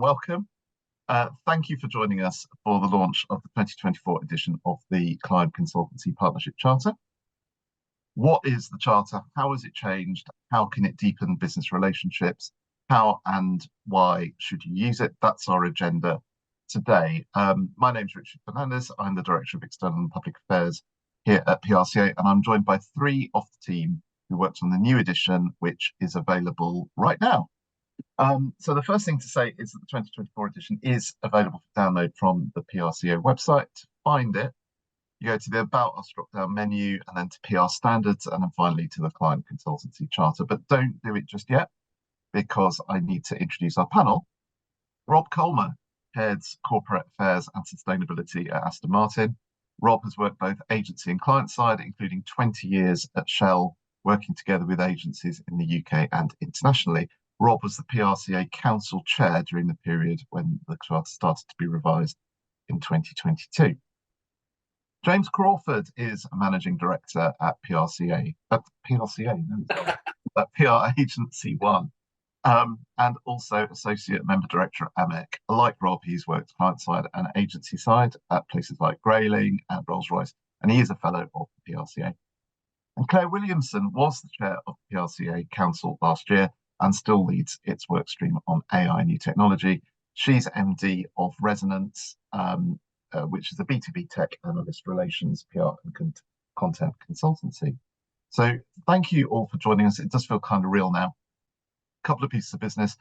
welcome. Thank you for joining us for the launch of the 2024 edition of the Client Consultancy Partnership Charter. What is the Charter? How has it changed? How can it deepen business relationships? How and why should you use it? That's our agenda today. My name is Richard Fernandez. I'm the Director of External and Public Affairs here at PRCA, and I'm joined by three of the team who worked on the new edition, which is available right now. So the first thing to say is that the 2024 edition is available for download from the PRCA website. To find it, you go to the About Us drop-down menu and then to PR Standards and then finally to the Client Consultancy Charter. But don't do it just yet, because I need to introduce our panel. Rob Colmer heads Corporate Affairs and Sustainability at Aston Martin. Rob has worked both agency and client side, including 20 years at Shell, working together with agencies in the UK and internationally. Rob was the PRCA Council Chair during the period when the Charter started to be revised in 2022. James Crawford is a Managing Director at PRCA, at PR Agency One, and also Associate Member Director at AMEC. Like Rob, he's worked client side and agency side at places like Grayling and Rolls-Royce, and he is a Fellow of the PRCA. And Claire Williamson was the Chair of the PRCA Council last year and still leads its work stream on AI and new technology. She's MD of Resonance, which is a B2B tech analyst relations, PR and content consultancy. So thank you all for joining us. It does feel kind of real now. A couple of pieces of business.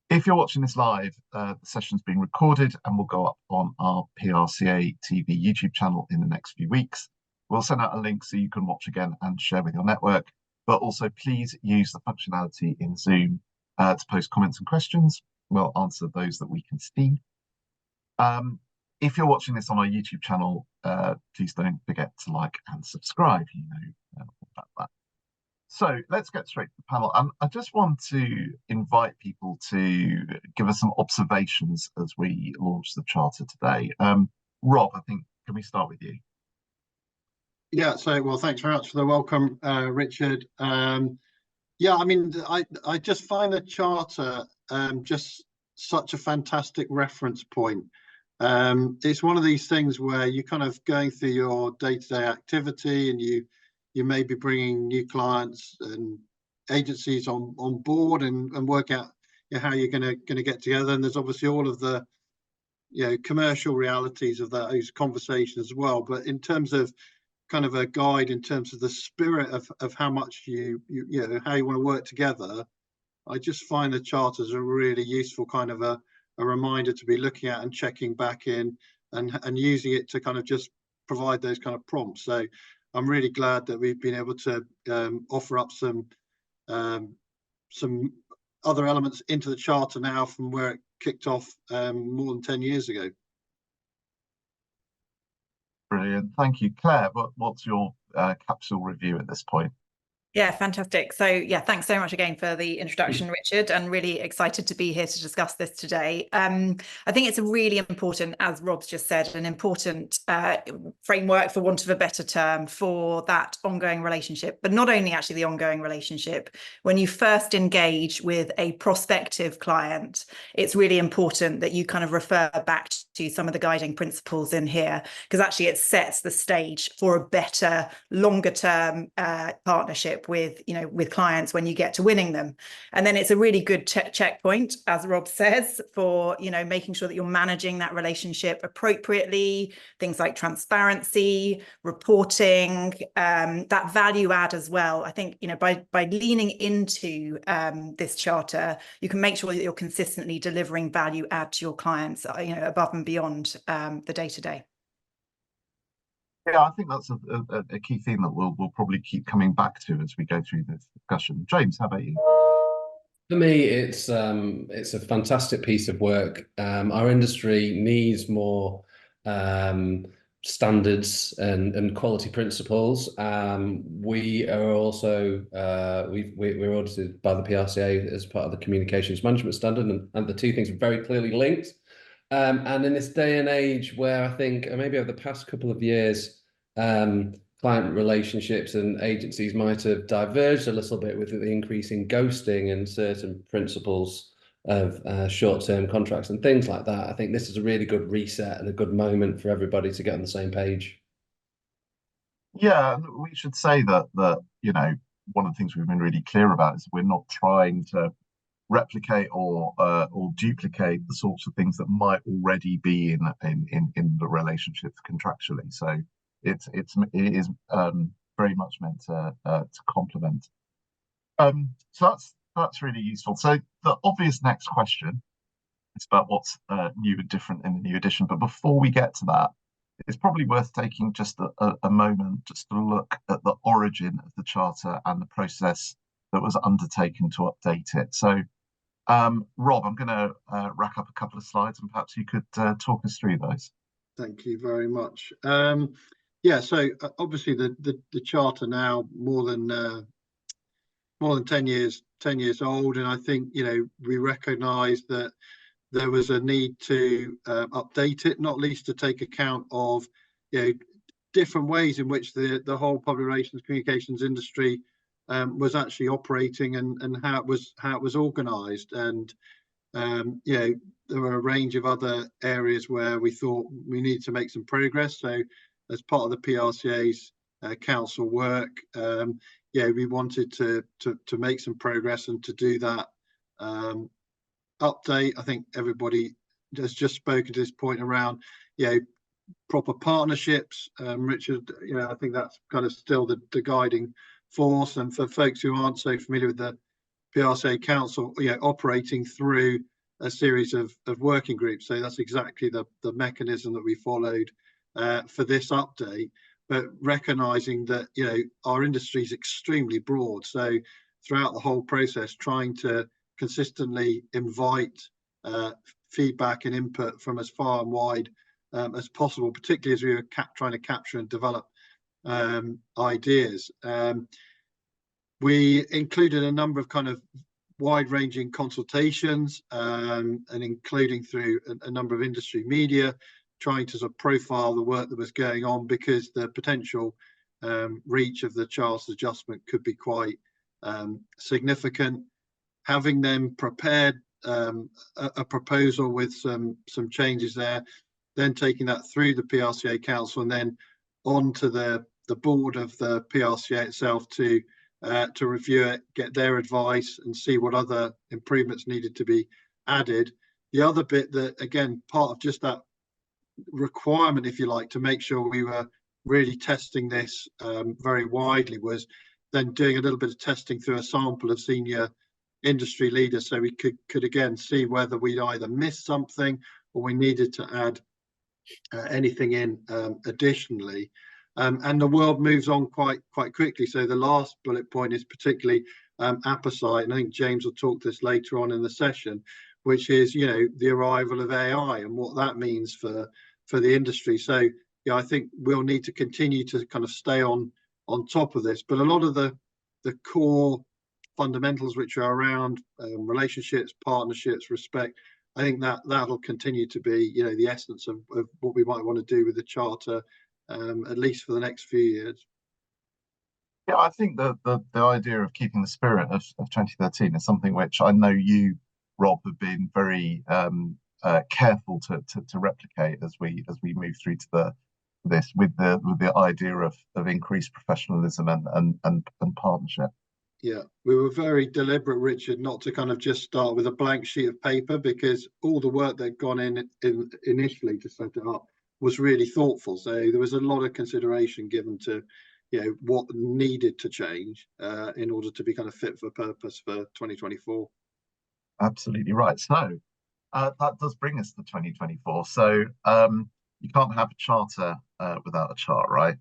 If you're watching this live, the session's being recorded and will go up on our PRCA TV YouTube channel in the next few weeks. We'll send out a link so you can watch again and share with your network. But also please use the functionality in Zoom to post comments and questions. We'll answer those that we can see. If you're watching this on our YouTube channel, please don't forget to like and subscribe. You know about that. So let's get straight to the panel. I just want to invite people to give us some observations as we launch the Charter today. Rob, I think, can we start with you? Yeah, so, well, thanks very much for the welcome, Richard. Yeah, I mean, I just find the Charter just such a fantastic reference point. It's one of these things where you're kind of going through your day-to-day activity and you may be bringing new clients and agencies on board and work out how you're going to get together. And there's obviously all of the commercial realities of those conversations as well. But in terms of kind of a guide in terms of the spirit of how much how you want to work together, I just find the Charters a really useful kind of a reminder to be looking at and checking back in and using it to kind of just provide those kind of prompts. So I'm really glad that we've been able to offer up some other elements into the Charter now from where it kicked off more than 10 years ago. Brilliant. Thank you. Claire, what's your capsule review at this point? Yeah, fantastic. So yeah, thanks so much again for the introduction, Richard, and really excited to be here to discuss this today. I think it's a really important, as Rob's just said, an important framework, for want of a better term, for that ongoing relationship, but not only actually the ongoing relationship. When you first engage with a prospective client, it's really important that you kind of refer back to some of the guiding principles in here, because actually it sets the stage for a better, longer term partnership with clients when you get to winning them. And then it's a really good checkpoint, as Rob says, for making sure that you're managing that relationship appropriately, things like transparency, reporting, that value add as well. I think by leaning into this Charter, you can make sure that you're consistently delivering value add to your clients above and beyond the day-to-day. Yeah, I think that's a key theme that we'll probably keep coming back to as we go through this discussion. James, how about you? For me, it's a fantastic piece of work. Our industry needs more standards and quality principles. We are also we're audited by the PRCA as part of the Communications Management Standard, and the two things are very clearly linked. And in this day and age where I think maybe over the past couple of years, client relationships and agencies might have diverged a little bit with the increase in ghosting and certain principles short-term contracts and things like that. I think this is a really good reset and a good moment for everybody to get on the same page. Yeah, and we should say that one of the things we've been really clear about is we're not trying to replicate or duplicate the sorts of things that might already be in the relationships contractually. So it is very much meant to complement. So that's really useful. So the obvious next question is about what's new and different in the new edition. But before we get to that, it's probably worth taking just a moment just to look at the origin of the Charter and the process that was undertaken to update it. So, Rob, I'm going to rack up a couple of slides and perhaps you could talk us through those. Thank you very much. Yeah, so obviously the Charter now more than 10 years old, and I think we recognise that there was a need to update it, not least to take account of different ways in which the whole public relations communications industry was actually operating and how it was organised. And there were a range of other areas where we thought we needed to make some progress. So as part of the PRCA's council work, we wanted to make some progress, and to do that update, I think everybody has just spoken to this point around proper partnerships. Richard, I think that's kind of still the guiding force. And for folks who aren't so familiar with the PRCA Council, operating through a series of working groups. So that's exactly the mechanism that we followed for this update, but recognizing that our industry is extremely broad. So throughout the whole process, trying to consistently invite feedback and input from as far and wide as possible, particularly as we were trying to capture and develop ideas. We included a number of kind of wide-ranging consultations, and including through a number of industry media, trying to sort of profile the work that was going on, because the potential reach of the Charter's adjustment could be quite significant. Having them prepared a proposal with some changes there, then taking that through the PRCA Council and then on to the board of the PRCA itself to review it, get their advice and see what other improvements needed to be added. The other bit that, again, part of just that requirement, if you like, to make sure we were really testing this very widely, was then doing a little bit of testing through a sample of senior industry leaders, so we could again see whether we'd either missed something or we needed to add anything in additionally. And the world moves on quite quickly. So the last bullet point is particularly apposite, and I think James will talk this later on in the session, which is the arrival of AI and what that means for the industry. So I think we'll need to continue to kind of stay on top of this, but a lot of the core fundamentals which are around relationships, partnerships, respect, I think that'll continue to be the essence of what we might want to do with the Charter, at least for the next few years. Yeah, I think the idea of keeping the spirit of 2013 is something which I know you, Rob, have been very careful to replicate as we move through to this with the idea of increased professionalism and partnership. Yeah, we were very deliberate, Richard, not to kind of just start with a blank sheet of paper, because all the work that had gone in initially to set it up was really thoughtful. So there was a lot of consideration given to what needed to change in order to be kind of fit for purpose for 2024. Absolutely right. So that does bring us to 2024. So you can't have a charter without a chart, right?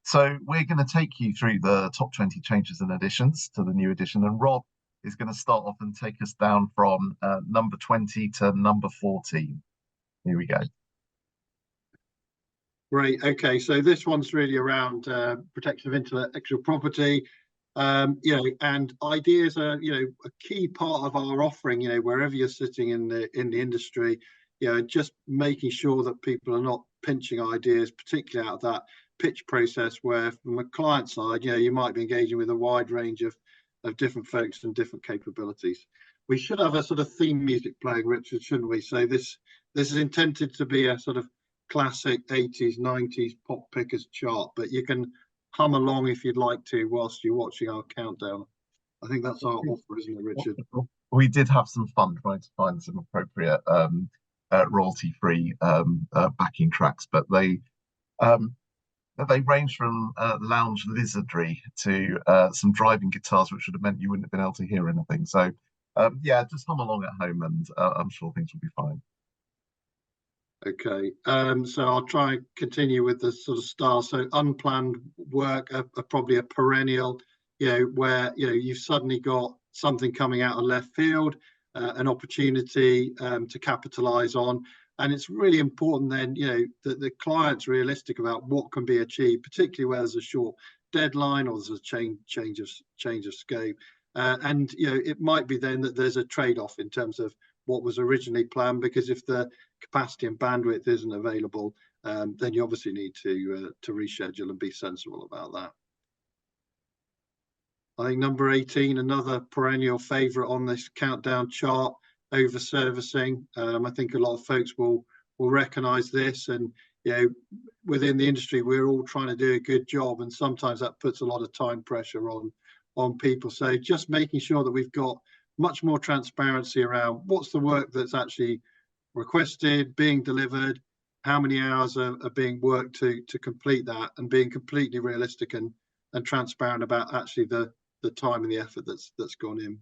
So we're going to take you through the top 20 changes and additions to the new edition, and Rob is going to start off and take us down from number 20 to number 14. Here we go. Great. Okay, so this one's really around protection of intellectual property. And ideas are a key part of our offering. Wherever you're sitting in the industry, just making sure that people are not pinching ideas, particularly out of that pitch process, where from a client side, you might be engaging with a wide range of different folks and different capabilities. we should have a sort of theme music playing, Richard, shouldn't we? So this is intended to be a sort of classic 80s, 90s pop pickers chart, but you can hum along if you'd like to whilst you're watching our countdown. I think that's our offer, isn't it, Richard? We did have some fun trying to find some appropriate royalty-free backing tracks, but they range from lounge lizardry to some driving guitars, which would have meant you wouldn't have been able to hear anything. So yeah, just hum along at home, and I'm sure things will be fine. Okay, so I'll try and continue with the sort of style. So unplanned work are probably a perennial, where you've suddenly got something coming out of left field, an opportunity to capitalize on. And it's really important then, that the client's realistic about what can be achieved, particularly where there's a short deadline or there's a change of scope. And it might be then that there's a trade-off in terms of what was originally planned, because if the capacity and bandwidth isn't available, then you obviously need to reschedule and be sensible about that. I think number 18, another perennial favourite on this countdown chart, over servicing. I think a lot of folks will recognise this, and within the industry we're all trying to do a good job, and sometimes that puts a lot of time pressure on people. So just making sure that we've got much more transparency around what's the work that's actually requested, being delivered, how many hours are being worked to complete that, and being completely realistic and transparent about actually the time and the effort that's gone in.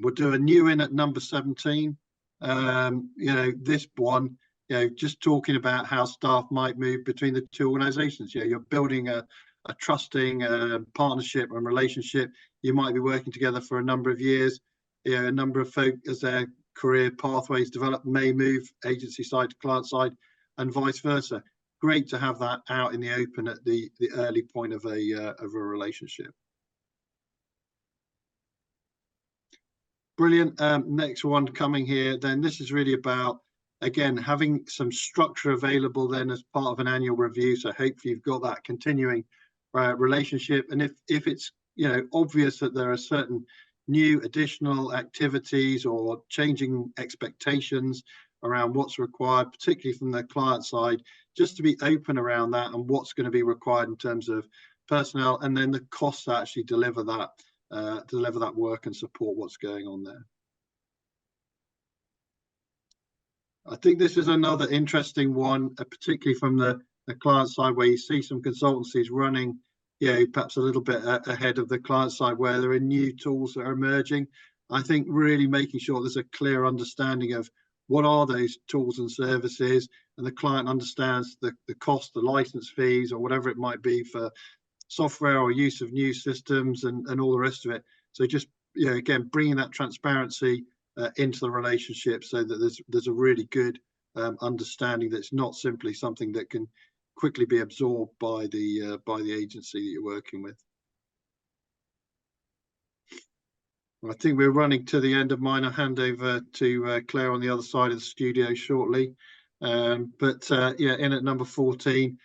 We'll do a new in at number 17. This one, just talking about how staff might move between the two organizations. You're building a trusting partnership and relationship. You might be working together for a number of years. A number of folk, as their career pathways develop, may move agency side to client side and vice versa. Great to have that out in the open at the early point of a relationship. Brilliant. Next one coming here, then this is really about, again, having some structure available then as part of an annual review. So hopefully you've got that continuing relationship. And if it's obvious that there are certain new additional activities or changing expectations around what's required, particularly from the client side, just to be open around that and what's going to be required in terms of personnel, and then the costs to actually deliver that work and support what's going on there. I think this is another interesting one, particularly from the client side, where you see some consultancies running, perhaps a little bit ahead of the client side, where there are new tools that are emerging. I think really making sure there's a clear understanding of what are those tools and services, and the client understands the cost, the license fees, or whatever it might be for software or use of new systems and all the rest of it. So just again, bringing that transparency into the relationship, so that there's a really good understanding that it's not simply something that can quickly be absorbed by the agency that you're working with. I think we're running to the end of mine. I'll hand over to Claire on the other side of the studio shortly. In at number 14,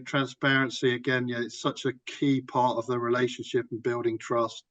transparency again. It's such a key part of the relationship and building trust.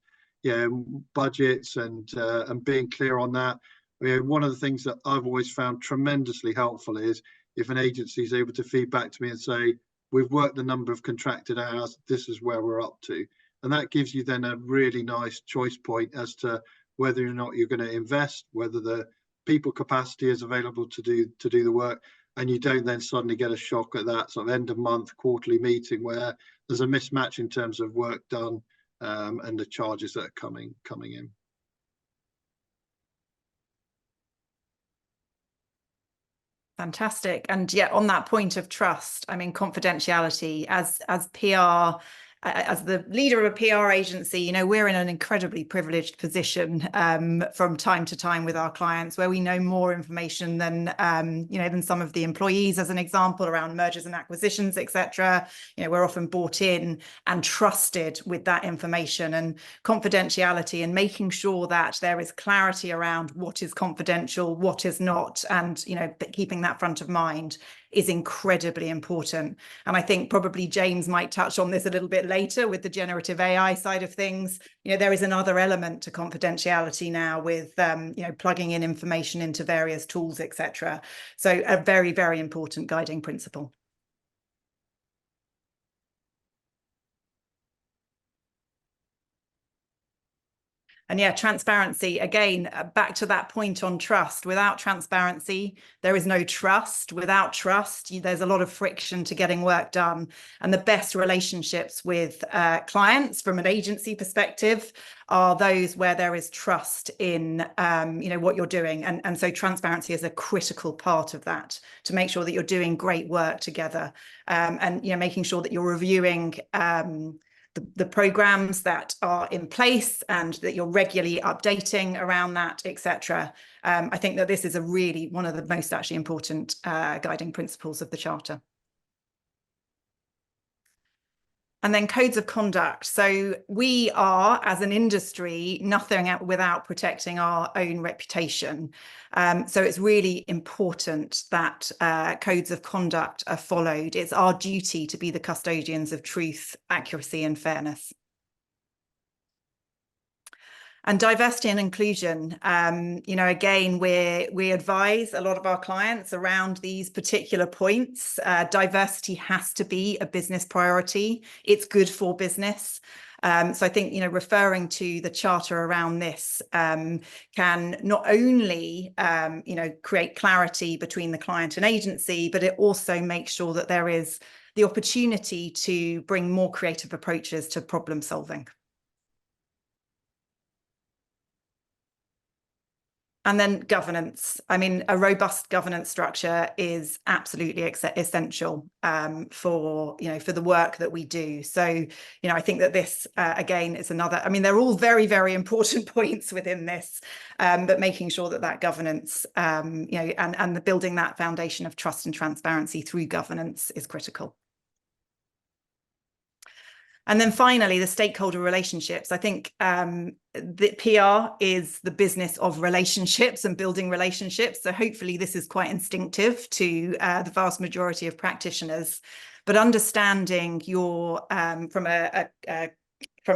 Budgets and being clear on that. One of the things that I've always found tremendously helpful is if an agency is able to feed back to me and say, we've worked the number of contracted hours, this is where we're up to. And that gives you then a really nice choice point as to whether or not you're going to invest, whether the people capacity is available to do the work, and you don't then suddenly get a shock at that sort of end of month quarterly meeting where there's a mismatch in terms of work done and the charges that are coming in. Fantastic. And on that point of trust, I mean, confidentiality as PR, as the leader of a PR agency, we're in an incredibly privileged position from time to time with our clients, where we know more information than than some of the employees, as an example, around mergers and acquisitions, etc. We're often brought in and trusted with that information, and confidentiality, and making sure that there is clarity around what is confidential, what is not, and keeping that front of mind is incredibly important. And I think probably James might touch on this a little bit later with the generative AI side of things. There is another element to confidentiality now with, plugging in information into various tools, etc. So a very, very important guiding principle. And yeah, transparency, again, back to that point on trust. Without transparency, there is no trust. Without trust, there's a lot of friction to getting work done. And the best relationships with clients from an agency perspective are those where there is trust in what you're doing. And so transparency is a critical part of that, to make sure that you're doing great work together, and making sure that you're reviewing the programs that are in place and that you're regularly updating around that, etc. I think that this is one of the most actually important guiding principles of the Charter. And then codes of conduct. So we are, as an industry, nothing without protecting our own reputation. So it's really important that codes of conduct are followed. It's our duty to be the custodians of truth, accuracy, and fairness. And diversity and inclusion, again, we advise a lot of our clients around these particular points. Diversity has to be a business priority. It's good for business. So I think, referring to the Charter around this can not only, create clarity between the client and agency, but it also makes sure that there is the opportunity to bring more creative approaches to problem solving. And then governance. I mean, a robust governance structure is absolutely essential for the work that we do. So, I think that this, again, is another, they're all very, very important points within this, but making sure that governance, and the building that foundation of trust and transparency through governance is critical. And then finally, the stakeholder relationships. I think the PR is the business of relationships and building relationships. So hopefully this is quite instinctive to the vast majority of practitioners. But understanding your, from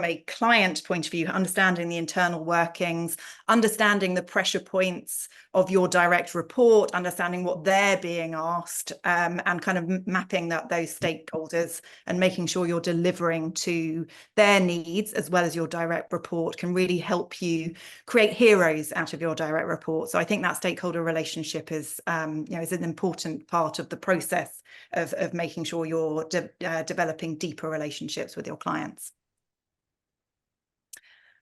a client point of view, understanding the internal workings, understanding the pressure points of your direct report, understanding what they're being asked, and kind of mapping those stakeholders and making sure you're delivering to their needs as well as your direct report can really help you create heroes out of your direct report. So I think that stakeholder relationship is, is an important part of the process of making sure you're developing deeper relationships with your clients.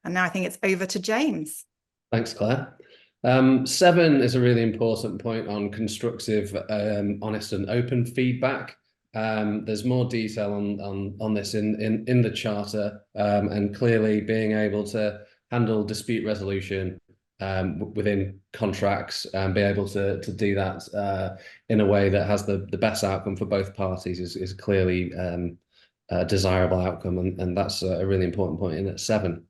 And now I think it's over to James. Thanks, Claire. 7 is a really important point on constructive, honest and open feedback. There's more detail on this in the Charter, and clearly being able to handle dispute resolution within contracts and be able to do that in a way that has the best outcome for both parties is clearly a desirable outcome, and that's a really important point in at 7.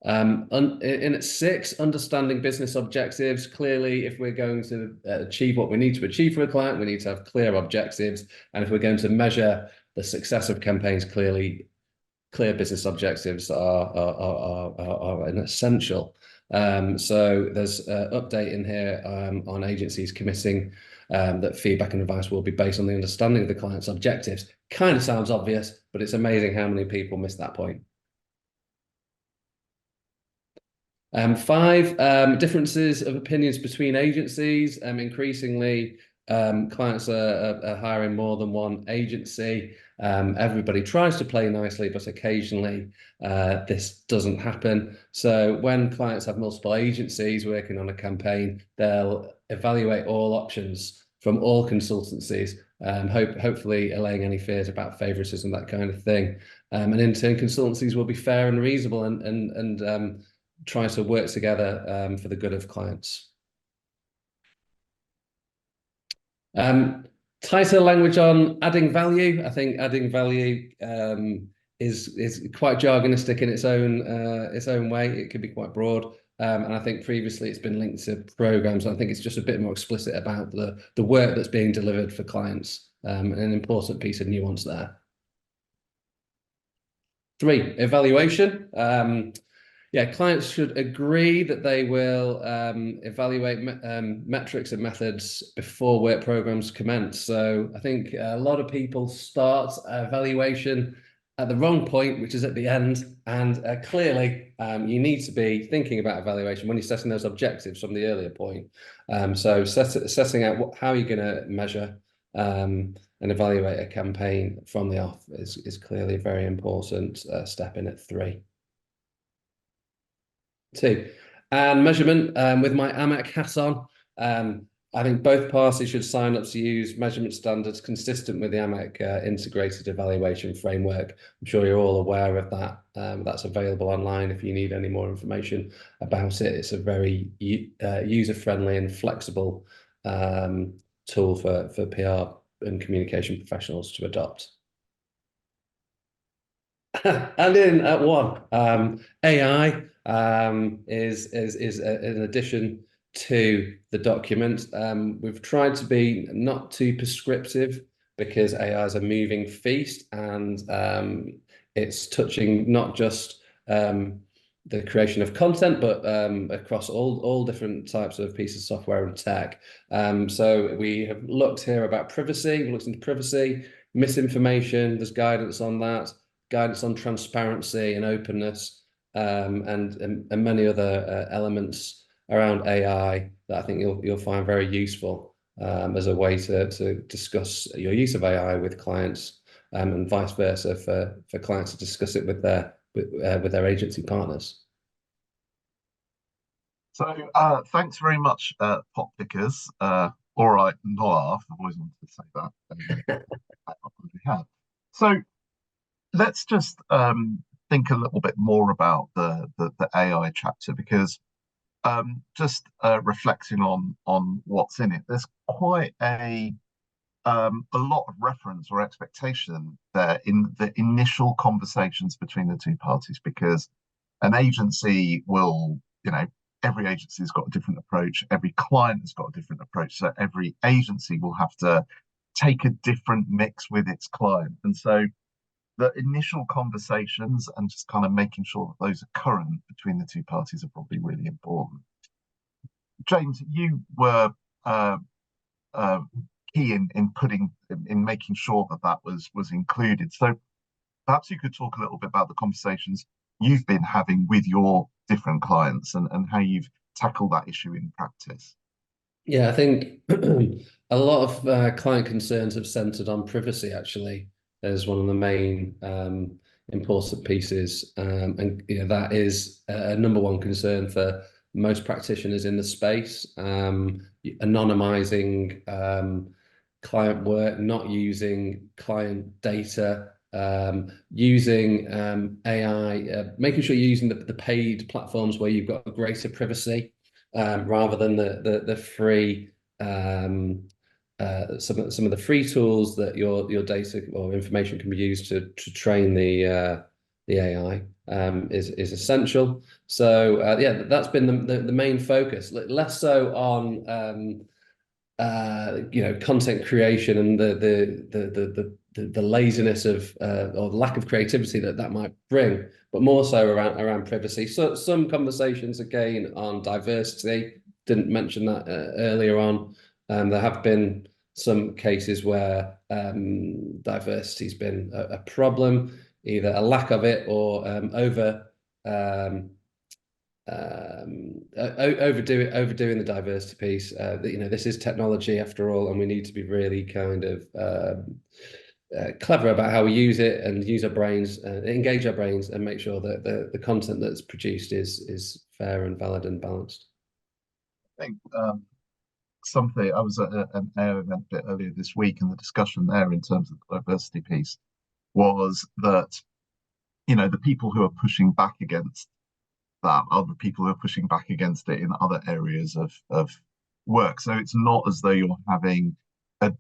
In at 6, understanding business objectives. Clearly, if we're going to achieve what we need to achieve for a client, we need to have clear objectives. And if we're going to measure the success of campaigns, clearly, clear business objectives are an essential. So there's an update in here on agencies committing that feedback and advice will be based on the understanding of the client's objectives. Kind of sounds obvious, but it's amazing how many people miss that point. 5, differences of opinions between agencies. Increasingly, clients are hiring more than one agency. Everybody tries to play nicely, but occasionally this doesn't happen. So when clients have multiple agencies working on a campaign, they'll evaluate all options from all consultancies, hopefully allaying any fears about favoritism, that kind of thing. And in turn, consultancies will be fair and reasonable and try to work together for the good of clients. Tighter language on adding value. I think adding value is quite jargonistic in its own way. It can be quite broad. And I think previously it's been linked to programs. I think it's just a bit more explicit about the work that's being delivered for clients, and an important piece of nuance there. 3, evaluation. Yeah, clients should agree that they will evaluate metrics and methods before work programs commence. So I think a lot of people start evaluation at the wrong point, which is at the end. And clearly, you need to be thinking about evaluation when you're setting those objectives from the earlier point. So setting out how you're going to measure and evaluate a campaign from the off is clearly a very important step in at 3. 2, and measurement. With my AMEC hat on, I think both parties should sign up to use measurement standards consistent with the AMEC integrated evaluation framework. I'm sure you're all aware of that. That's available online if you need any more information about it. It's a very user-friendly and flexible tool for PR and communication professionals to adopt. And in at 1, AI is in addition to the document. We've tried to be not too prescriptive because AI is a moving feast, and it's touching not just the creation of content, but across all different types of pieces of software and tech. So we have looked here about privacy. We looked into privacy, misinformation. There's guidance on that. Guidance on transparency and openness, and many other elements around AI that I think you'll find very useful as a way to discuss your use of AI with clients, and vice versa for clients to discuss it with their agency partners. So thanks very much, Pop Pickers. All right, Noah, I've always wanted to say that. So let's just think a little bit more about the AI chapter, because just reflecting on what's in it, there's quite a lot of reference or expectation there in the initial conversations between the two parties, because an agency will, every agency's got a different approach, every client has got a different approach, so every agency will have to take a different mix with its client. And so the initial conversations and just kind of making sure that those are current between the two parties are probably really important. James, you were key in making sure that was included. So perhaps you could talk a little bit about the conversations you've been having with your different clients and how you've tackled that issue in practice. Yeah, I think a lot of client concerns have centered on privacy, actually, as one of the main important pieces, and that is a #1 concern for most practitioners in the space. Anonymizing client work, not using client data, using AI, making sure you're using the paid platforms where you've got greater privacy, rather than the free. Some of the free tools that your data or information can be used to train the AI is essential. So yeah, that's been the main focus. Less so on content creation and the laziness of or lack of creativity that might bring, but more so around privacy. So some conversations again on diversity. Didn't mention that earlier on. There have been some cases where diversity's been a problem, either a lack of it or overdoing the diversity piece. This is technology after all, and we need to be really kind of clever about how we use it and use our brains, engage our brains, and make sure that the content that's produced is fair and valid and balanced. I think something, I was at an AIR event a bit earlier this week, and the discussion there in terms of the diversity piece was that, the people who are pushing back against that are the people who are pushing back against it in other areas of work. So it's not as though you're having,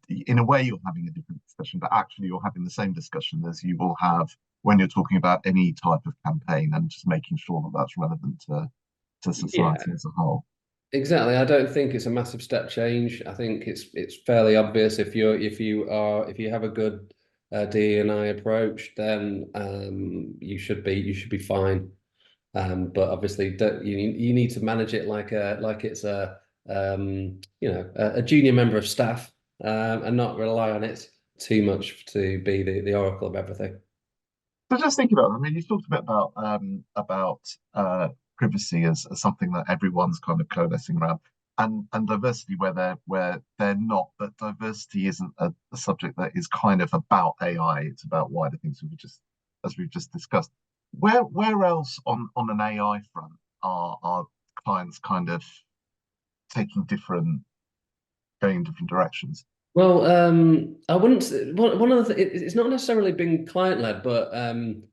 in a way, you're having a different discussion, but actually you're having the same discussion as you will have when you're talking about any type of campaign, and just making sure that that's relevant to to society as a whole. Exactly. I don't think it's a massive step change. I think it's fairly obvious if you have a good D&I approach, then you should be fine. But obviously, you need to manage it like it's a a junior member of staff, and not rely on it too much to be the oracle of everything. So just think about it. I mean, you talked a bit about privacy as something that everyone's kind of coalescing around, and diversity where they're not. But diversity isn't a subject that is kind of about AI. It's about wider things as we've just discussed. Where else on an AI front are clients kind of going in different directions? Well, I wouldn't. One of the it's not necessarily been client led, but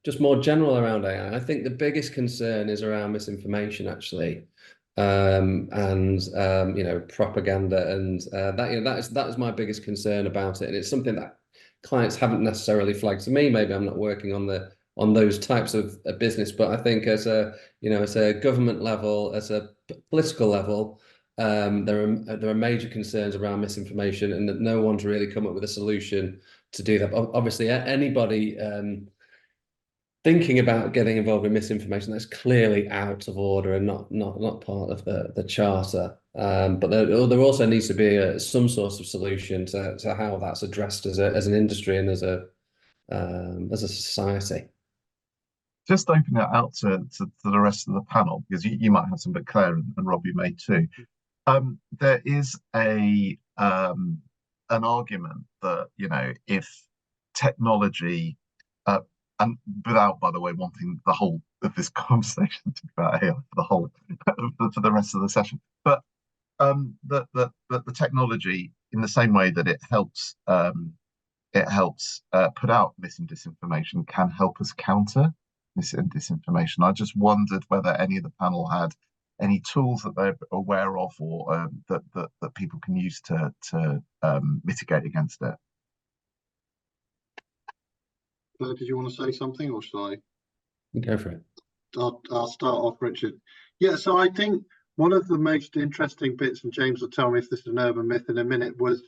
just more general around AI. I think the biggest concern is around misinformation, actually, and propaganda, and that is my biggest concern about it. And it's something that clients haven't necessarily flagged to me. Maybe I'm not working on those types of business, but I think as a government level, as a political level, there are major concerns around misinformation, and that no one's really come up with a solution to do that. Obviously, anybody thinking about getting involved in misinformation, that's clearly out of order and not part of the charter. But there also needs to be some sort of solution to how that's addressed as an industry and as a society. Just open it out to the rest of the panel, because you might have some, but Claire and Rob, you may too. There is an argument that, if technology, and without, by the way, wanting the whole of this conversation to be about AI for the rest of the session, but that the technology, in the same way that it helps put out mis and disinformation, can help us counter mis and disinformation. I just wondered whether any of the panel had any tools that they're aware of, or that people can use to mitigate against it. Did you want to say something, or shall I? Go for it. I'll start off, Richard. Yeah, so I think one of the most interesting bits, and James will tell me if this is an urban myth in a minute, was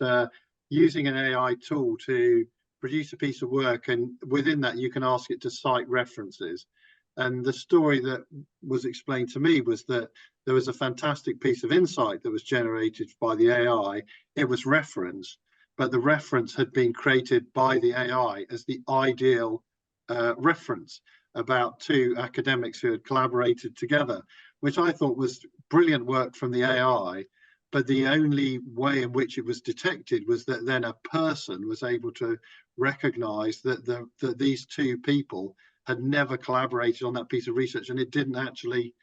using an AI tool to produce a piece of work, and within that you can ask it to cite references. And the story that was explained to me was that there was a fantastic piece of insight that was generated by the AI. It was referenced, but the reference had been created by the AI as the ideal reference about two academics who had collaborated together, which I thought was brilliant work from the AI. But the only way in which it was detected was that then a person was able to recognize that these two people had never collaborated on that piece of research, and it didn't actually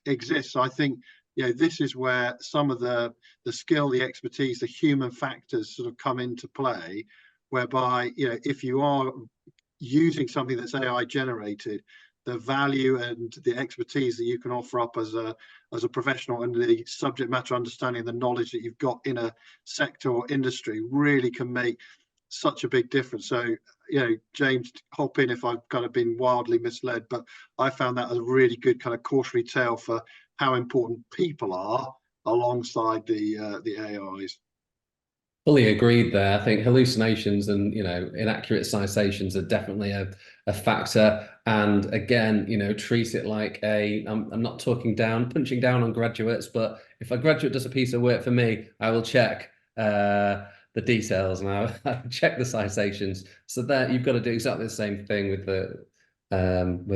exist. So I think, this is where some of the skill, the expertise, the human factors sort of come into play, whereby, if you are using something that's AI generated, the value and the expertise that you can offer up as a professional, and the subject matter understanding, the knowledge that you've got in a sector or industry, really can make such a big difference. So, James, hop in if I've kind of been wildly misled, but I found that a really good kind of cautionary tale for how important people are alongside the AIs. Fully agreed there. I think hallucinations and inaccurate citations are definitely a factor. And again, treat it like I'm not punching down on graduates, but if a graduate does a piece of work for me, I will check the details, and I check the citations. So that you've got to do exactly the same thing with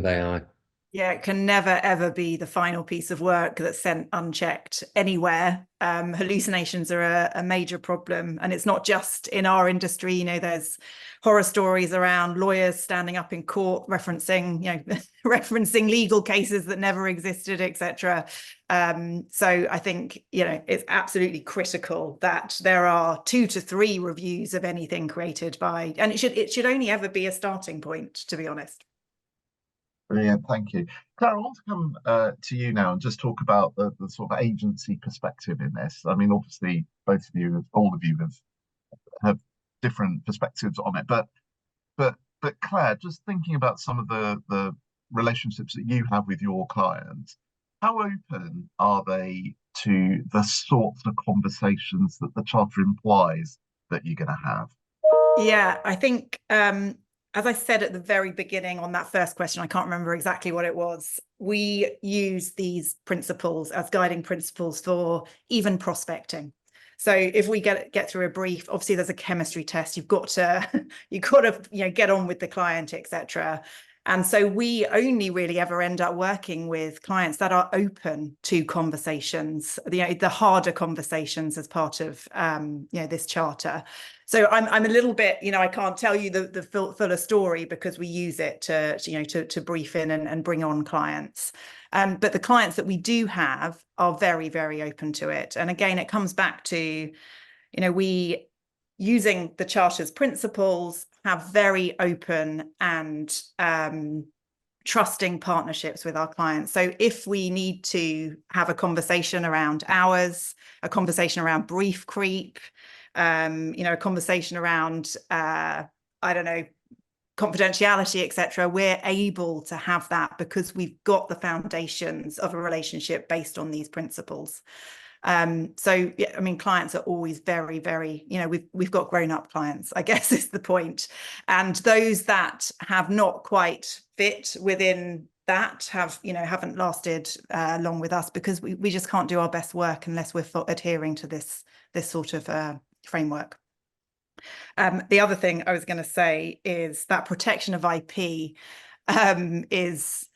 AI. Yeah, it can never, ever be the final piece of work that's sent unchecked anywhere. Hallucinations are a major problem. And it's not just in our industry. there's horror stories around lawyers standing up in court referencing legal cases that never existed, etc. So I think, it's absolutely critical that there are 2 to 3 reviews of anything created by, and it should only ever be a starting point, to be honest. Brilliant, thank you. Claire, I want to come to you now and just talk about the sort of agency perspective in this. I mean, obviously, all of you have different perspectives on it, but Claire, just thinking about some of the relationships that you have with your clients, how open are they to the sorts of conversations that the charter implies that you're going to have? Yeah, I think, as I said at the very beginning on that first question, I can't remember exactly what it was. We use these principles as guiding principles for even prospecting. So if we get through a brief, obviously there's a chemistry test. You've got to get on with the client, etc. And so we only really ever end up working with clients that are open to conversations, the harder conversations as part of this charter. So I'm a little bit, I can't tell you the fuller story because we use it to brief in and bring on clients. But the clients that we do have are very, very open to it. And again, it comes back to, we, using the Charter's principles, have very open and trusting partnerships with our clients. So if we need to have a conversation around hours, a conversation around brief creep, a conversation around, confidentiality, etc., we're able to have that because we've got the foundations of a relationship based on these principles. So yeah, I mean, clients are always very, very, we've got grown-up clients, I guess is the point. And those that have not quite fit within that haven't lasted long with us because we just can't do our best work unless we're adhering to this sort of framework. The other thing I was going to say is that protection of IP is,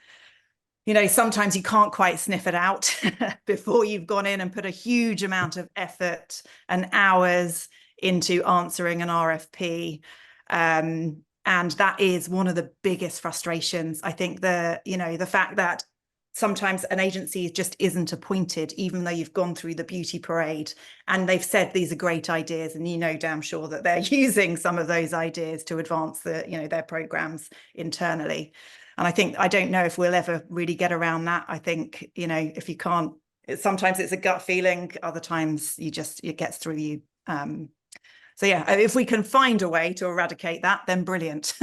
sometimes you can't quite sniff it out before you've gone in and put a huge amount of effort and hours into answering an RFP. And that is one of the biggest frustrations. I think the fact that sometimes an agency just isn't appointed, even though you've gone through the beauty parade and they've said these are great ideas, and damn sure that they're using some of those ideas to advance their programs internally. And I don't know if we'll ever really get around that. I think, if you can't, sometimes it's a gut feeling, other times it gets through you. So yeah, if we can find a way to eradicate that, then brilliant.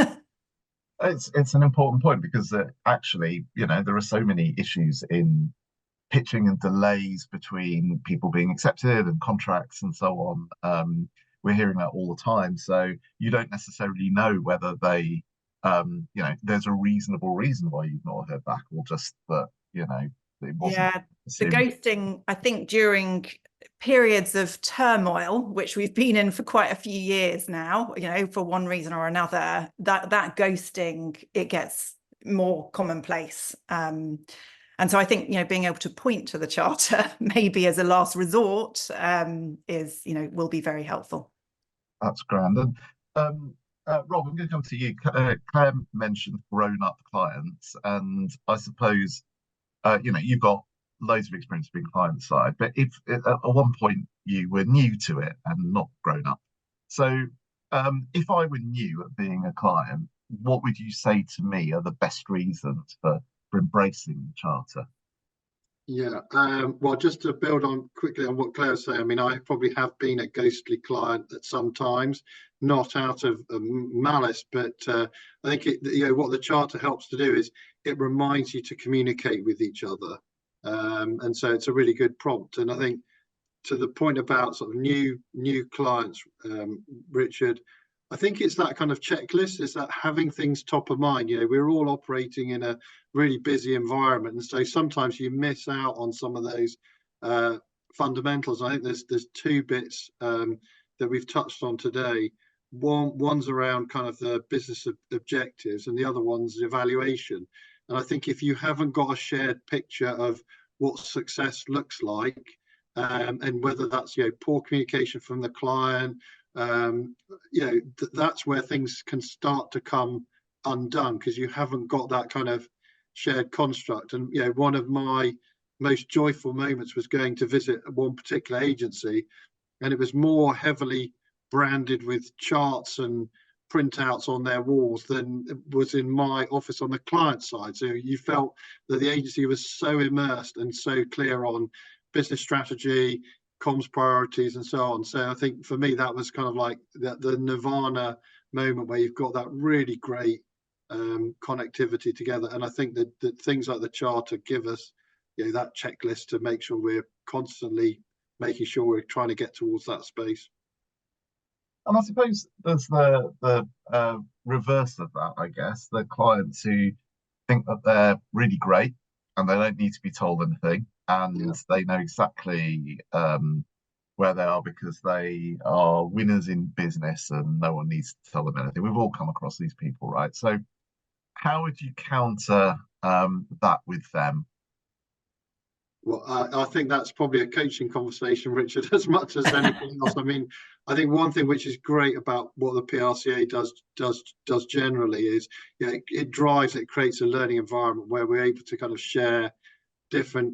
It's an important point because actually, there are so many issues in pitching and delays between people being accepted and contracts and so on. We're hearing that all the time. So you don't necessarily know whether they, there's a reasonable reason why you've not heard back, or just that, it wasn't. Yeah, the ghosting, I think during periods of turmoil, which we've been in for quite a few years now, for one reason or another, that ghosting, it gets more commonplace. And so I think, being able to point to the charter maybe as a last resort will be very helpful. That's grand. And Rob, I'm going to come to you. Claire mentioned grown-up clients, and I suppose you've got loads of experience being client side, but if at one point you were new to it and not grown up, so if I were new at being a client, what would you say to me are the best reasons for embracing the charter? Yeah, well, just to build on quickly on what Claire was saying, I mean, I probably have been a ghostly client at some times, not out of malice, but I think what the charter helps to do is it reminds you to communicate with each other, and so it's a really good prompt. And I think to the point about sort of new clients, Richard, I think it's that kind of checklist, is that having things top of mind. We're all operating in a really busy environment, and so sometimes you miss out on some of those fundamentals. I think there's two bits that we've touched on today. One's around kind of the business objectives, and the other one's evaluation. And I think if you haven't got a shared picture of what success looks like, and whether that's poor communication from the client, that's where things can start to come undone, because you haven't got that kind of shared construct. And one of my most joyful moments was going to visit one particular agency, and it was more heavily branded with charts and printouts on their walls than was in my office on the client side. So you felt that the agency was so immersed and so clear on business strategy, comms priorities, and so on. So I think for me, that was kind of like the nirvana moment where you've got that really great connectivity together. And I think that things like the charter give us that checklist to make sure we're constantly making sure we're trying to get towards that space. And I suppose there's the reverse of that, I guess, the clients who think that they're really great and they don't need to be told anything, and they know exactly where they are because they are winners in business and no one needs to tell them anything. We've all come across these people, right? So how would you counter that with them? Well, I think that's probably a coaching conversation, Richard, as much as anything else. I mean, I think one thing which is great about what the PRCA does generally is, it drives, it creates a learning environment where we're able to kind of share different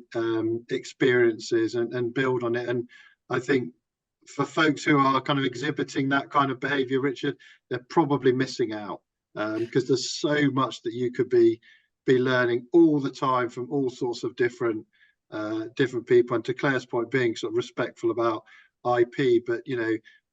experiences and build on it. And I think for folks who are kind of exhibiting that kind of behavior, Richard, they're probably missing out, because there's so much that you could be learning all the time from all sorts of different people. And to Claire's point, being sort of respectful about IP, but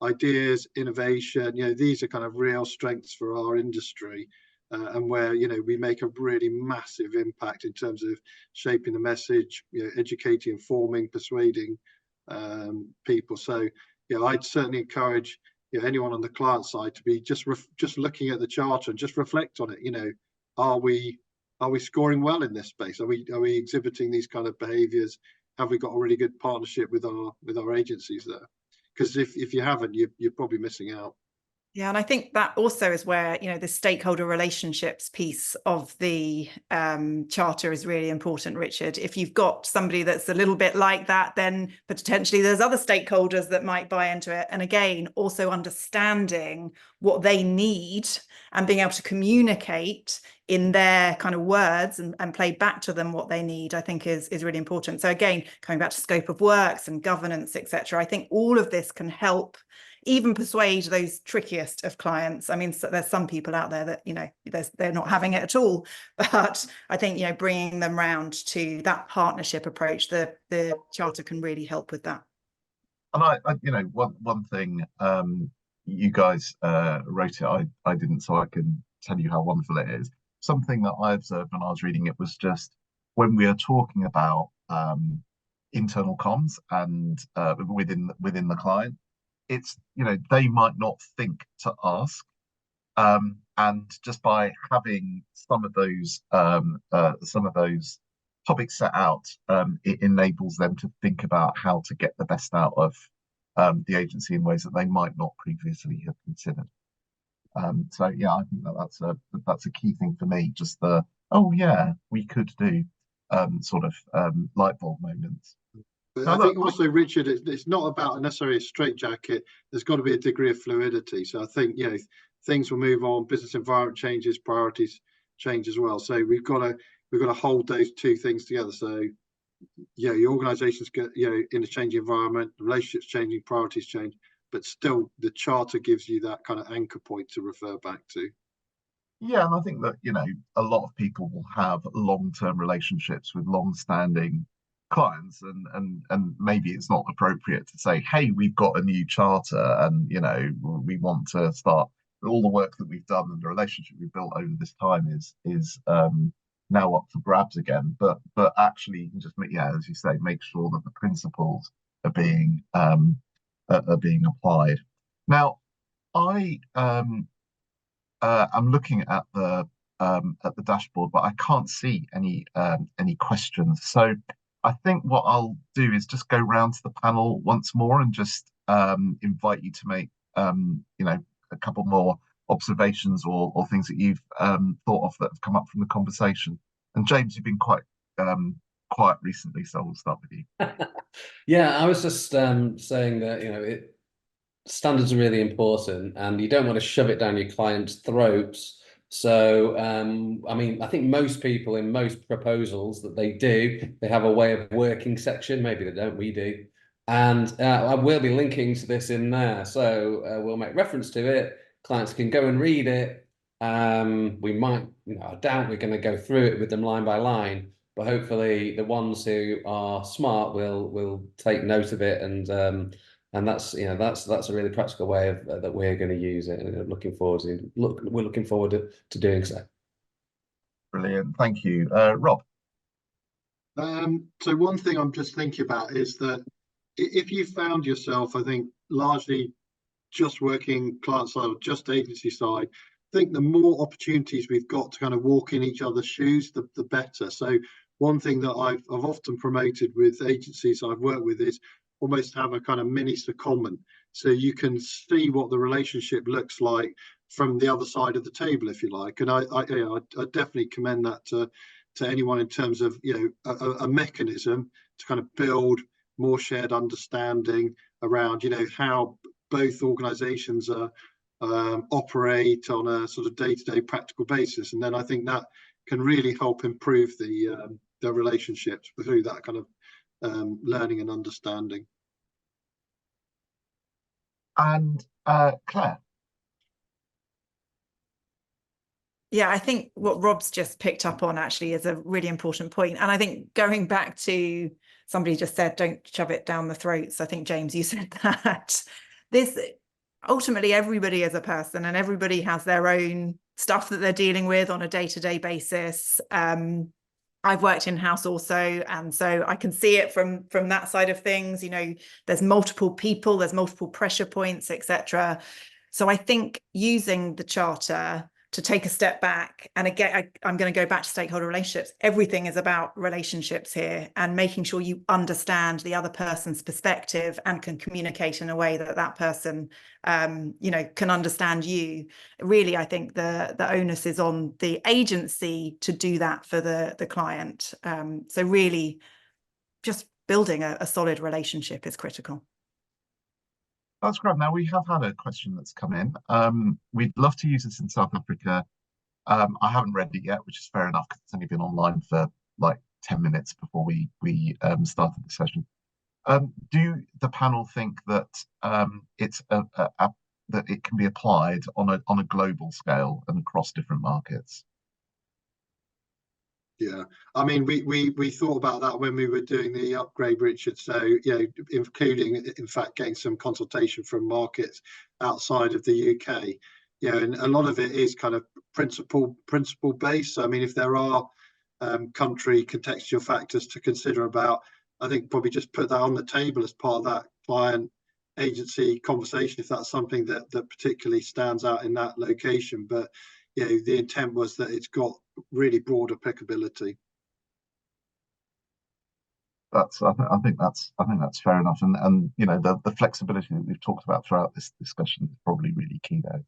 ideas, innovation, these are kind of real strengths for our industry, and where we make a really massive impact in terms of shaping the message, educating, informing, persuading people. So I'd certainly encourage anyone on the client side to be just looking at the charter and just reflect on it. Are we scoring well in this space? Are we exhibiting these kind of behaviours? Have we got a really good partnership with our agencies there? Because if you haven't, you're probably missing out. Yeah, and I think that also is where, the stakeholder relationships piece of the charter is really important, Richard. If you've got somebody that's a little bit like that, then potentially there's other stakeholders that might buy into it. And again, also understanding what they need and being able to communicate in their kind of words and play back to them what they need, I think is really important. So again, coming back to scope of works and governance, etc., I think all of this can help even persuade those trickiest of clients. I mean, so there's some people out there that they're not having it at all, but I think bringing them round to that partnership approach, the charter can really help with that. And I one thing, you guys wrote it, I didn't, so I can tell you how wonderful it is. Something that I observed when I was reading it was just when we are talking about internal comms and within the client, it's they might not think to ask, and just by having some of those topics set out, it enables them to think about how to get the best out of the agency in ways that they might not previously have considered. So yeah, I think that's a key thing for me. Just we could do sort of light bulb moments. But I think also, Richard, it's not about necessarily a straitjacket. There's got to be a degree of fluidity. So I think things will move on. Business environment changes, priorities change as well. So we've got to hold those two things together. So your organisations get in a changing environment, relationships changing, priorities change, but still the charter gives you that kind of anchor point to refer back to. Yeah, and I think that a lot of people will have long-term relationships with long-standing clients, and maybe it's not appropriate to say, hey, we've got a new charter and we want to start all the work that we've done and the relationship we've built over this time is now up for grabs again, but actually you can just as you say, make sure that the principles are being applied. Now I'm looking at the dashboard, but I can't see any questions, so I think what I'll do is just go round to the panel once more and just invite you to make a couple more observations or things that you've thought of that have come up from the conversation. And James, you've been quite quiet recently, so we'll start with you. Yeah, I was just saying that standards are really important, and you don't want to shove it down your client's throats. So, I mean, I think most people in most proposals that they do, they have a way of working section. Maybe they don't, we do. And I will be linking to this in there. So we'll make reference to it. Clients can go and read it. We might, I doubt we're going to go through it with them line by line, but hopefully the ones who are smart will take note of it, and that's that's a really practical way of that we're going to use it, and we're looking forward to doing so. Brilliant, thank you, Rob. So one thing I'm just thinking about is that if you found yourself, I think, largely just working client side or just agency side, I think the more opportunities we've got to kind of walk in each other's shoes, the better. So one thing that I've often promoted with agencies I've worked with is almost have a kind of mini secondment, so you can see what the relationship looks like from the other side of the table, if you like. And I definitely commend that to anyone in terms of, you know, a mechanism to kind of build more shared understanding around, you know, how both organizations operate on a sort of day-to-day practical basis. And then I think that can really help improve the relationships through that kind of learning and understanding. And Claire. Yeah, I think what Rob's just picked up on actually is a really important point. And I think going back to somebody just said, don't shove it down the throats. I think, James, you said that. This ultimately, everybody is a person and everybody has their own stuff that they're dealing with on a day-to-day basis. I've worked in-house also, and so I can see it from that side of things. You know, there's multiple people, there's multiple pressure points, etc. So I think using the charter to take a step back, and again, I'm going to go back to stakeholder relationships. Everything is about relationships here and making sure you understand the other person's perspective and can communicate in a way that that person, you know, can understand you. Really, I think the onus is on the agency to do that for the client. So really, just building a solid relationship is critical. That's great. Now, we have had a question that's come in. We'd love to use this in South Africa. I haven't read it yet, which is fair enough because it's only been online for like 10 minutes before we started the session. Do the panel think that it's that it can be applied on a global scale and across different markets? Yeah, I mean, we thought about that when we were doing the upgrade, Richard. So, you know, including, in fact, getting some consultation from markets outside of the UK. You know, and a lot of it is kind of principle based. I mean, if there are country contextual factors to consider about, I think probably just put that on the table as part of that client agency conversation, if that's something that particularly stands out in that location. But, you know, the intent was that it's got really broad applicability. I think that's fair enough, and you know, the flexibility that we've talked about throughout this discussion is probably really key there,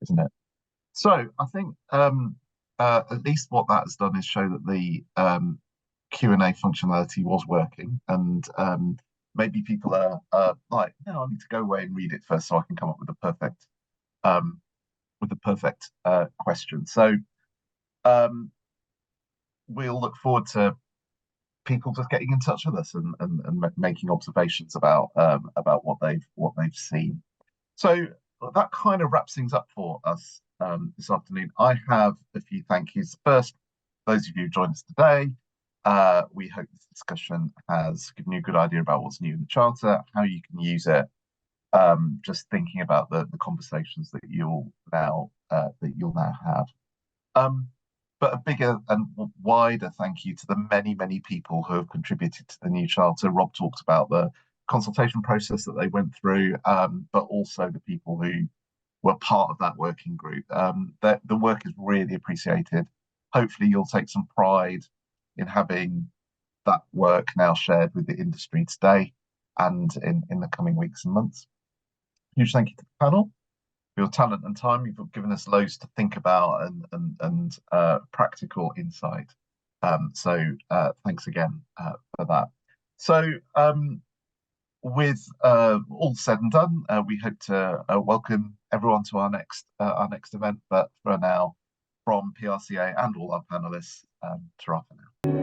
isn't it? So I think at least what that has done is show that the Q&A functionality was working, and maybe people are like, no, I need to go away and read it first so I can come up with the perfect question. So we'll look forward to people just getting in touch with us and making observations about what they've seen. So that kind of wraps things up for us this afternoon. I have a few thank yous. First, those of you who joined us today, we hope this discussion has given you a good idea about what's new in the Charter, how you can use it, just thinking about the conversations that you'll now have. But a bigger and wider thank you to the many people who have contributed to the new Charter. Rob talked about the consultation process that they went through, but also the people who were part of that working group. The work is really appreciated. Hopefully you'll take some pride in having that work now shared with the industry today and in the coming weeks and months. Huge thank you to the panel for your talent and time. You've given us loads to think about and practical insight. So thanks again for that. So with all said and done, we hope to welcome everyone to our next event. But for now, from PRCA and all our panelists, ta-ra for now.